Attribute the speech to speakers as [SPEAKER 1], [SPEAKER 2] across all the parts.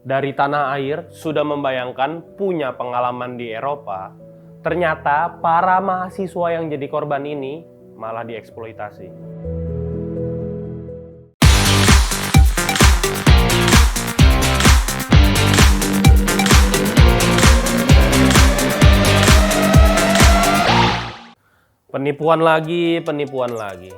[SPEAKER 1] Dari tanah air sudah membayangkan punya pengalaman di Eropa, ternyata para mahasiswa yang jadi korban ini malah dieksploitasi. Penipuan lagi.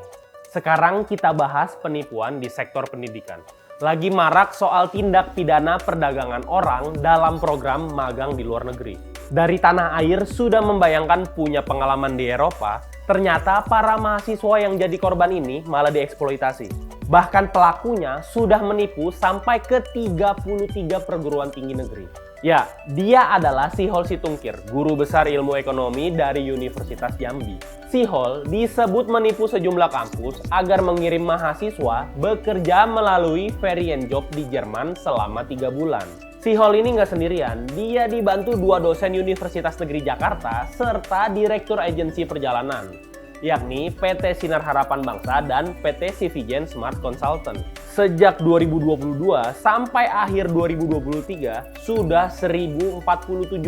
[SPEAKER 1] Sekarang kita bahas penipuan di sektor pendidikan. Lagi marak soal tindak pidana perdagangan orang dalam program magang di luar negeri. Dari tanah air sudah membayangkan punya pengalaman di Eropa, ternyata para mahasiswa yang jadi korban ini malah dieksploitasi. Bahkan pelakunya sudah menipu sampai ke 33 perguruan tinggi negeri. Ya, dia adalah Syihol Situngkir, guru besar ilmu ekonomi dari Universitas Jambi. Syihol disebut menipu sejumlah kampus agar mengirim mahasiswa bekerja melalui variant job di Jerman selama 3 bulan. Syihol ini nggak sendirian, dia dibantu 2 dosen Universitas Negeri Jakarta serta direktur agensi perjalanan, yakni PT Sinar Harapan Bangsa dan PT Sivigen Smart Consultant. Sejak 2022 sampai akhir 2023, sudah 1047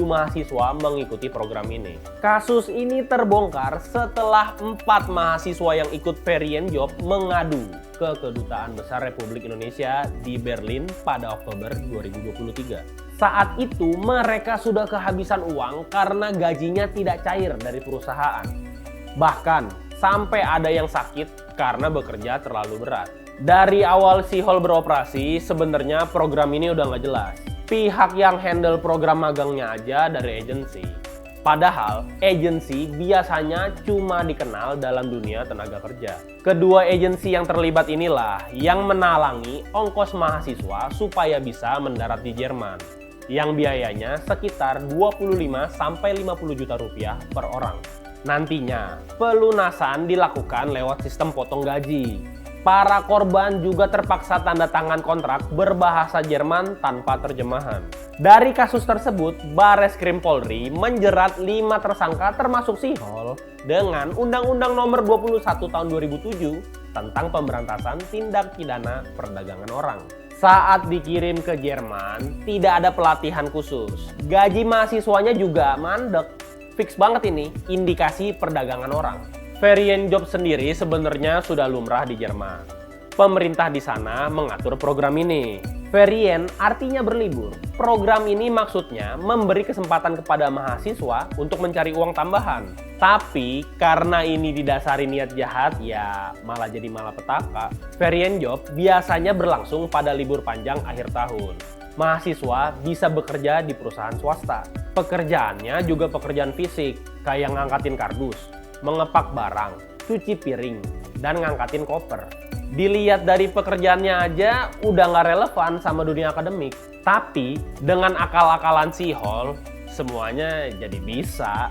[SPEAKER 1] mahasiswa mengikuti program ini. Kasus ini terbongkar setelah 4 mahasiswa yang ikut variant job mengadu ke Kedutaan Besar Republik Indonesia di Berlin pada Oktober 2023. Saat itu mereka sudah kehabisan uang karena gajinya tidak cair dari perusahaan. Bahkan sampai ada yang sakit karena bekerja terlalu berat. Dari awal Syihol beroperasi, sebenarnya program ini udah nggak jelas. Pihak yang handle program magangnya aja dari agensi. Padahal, agensi biasanya cuma dikenal dalam dunia tenaga kerja. Kedua agensi yang terlibat inilah yang menalangi ongkos mahasiswa supaya bisa mendarat di Jerman, yang biayanya sekitar 25-50 juta rupiah per orang. Nantinya, pelunasan dilakukan lewat sistem potong gaji. Para korban juga terpaksa tanda tangan kontrak berbahasa Jerman tanpa terjemahan. Dari kasus tersebut, Bareskrim Polri menjerat 5 tersangka termasuk Syihol dengan Undang-Undang Nomor 21 Tahun 2007 tentang pemberantasan tindak pidana perdagangan orang. Saat dikirim ke Jerman, tidak ada pelatihan khusus. Gaji mahasiswanya juga mandek. Fix banget ini, indikasi perdagangan orang. Variant job sendiri sebenarnya sudah lumrah di Jerman. Pemerintah di sana mengatur program ini. Variant artinya berlibur. Program ini maksudnya memberi kesempatan kepada mahasiswa untuk mencari uang tambahan. Tapi karena ini didasari niat jahat, ya malah jadi malapetaka. Variant job biasanya berlangsung pada libur panjang akhir tahun. Mahasiswa bisa bekerja di perusahaan swasta. Pekerjaannya juga pekerjaan fisik, kayak ngangkatin kardus, mengepak barang, cuci piring, dan ngangkatin koper. Dilihat dari pekerjaannya aja udah nggak relevan sama dunia akademik. Tapi dengan akal-akalan Syihol, semuanya jadi bisa.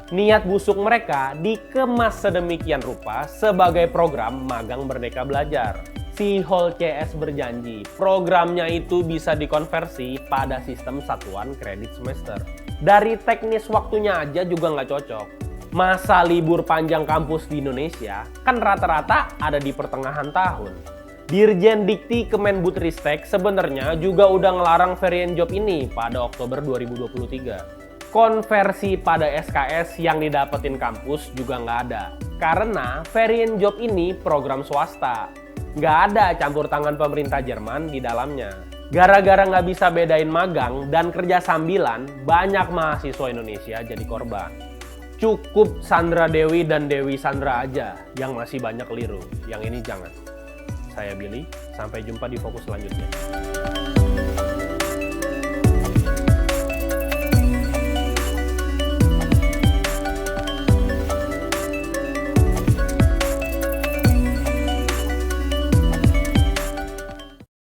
[SPEAKER 1] Niat busuk mereka dikemas sedemikian rupa sebagai program magang Merdeka Belajar. Syihol CS berjanji programnya itu bisa dikonversi pada sistem satuan kredit semester. Dari teknis waktunya aja juga nggak cocok. Masa libur panjang kampus di Indonesia kan rata-rata ada di pertengahan tahun. Dirjen Dikti Kemendbudristek sebenarnya juga udah ngelarang variant job ini pada Oktober 2023. Konversi pada SKS yang didapetin kampus juga nggak ada. Karena variant job ini program swasta. Nggak ada campur tangan pemerintah Jerman di dalamnya. Gara-gara nggak bisa bedain magang dan kerja sambilan, banyak mahasiswa Indonesia jadi korban. Cukup Sandra Dewi dan Dewi Sandra aja yang masih banyak keliru. Yang ini jangan. Saya Billy, sampai jumpa di fokus selanjutnya.